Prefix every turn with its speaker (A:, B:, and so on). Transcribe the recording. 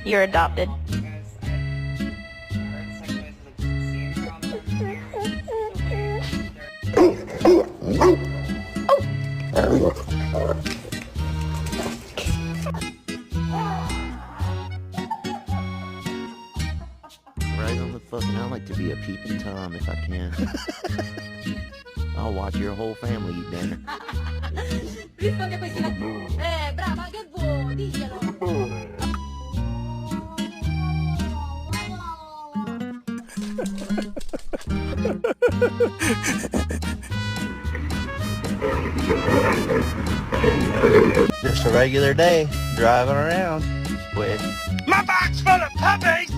A: You're adopted.
B: Right on the fucking, I like to be a peeping Tom if I can. I'll watch your whole family eat dinner.
C: Rispondi a questi brava, che vuoi? Diglielo.
B: Just a regular day, driving around with
D: My bag's full of puppies!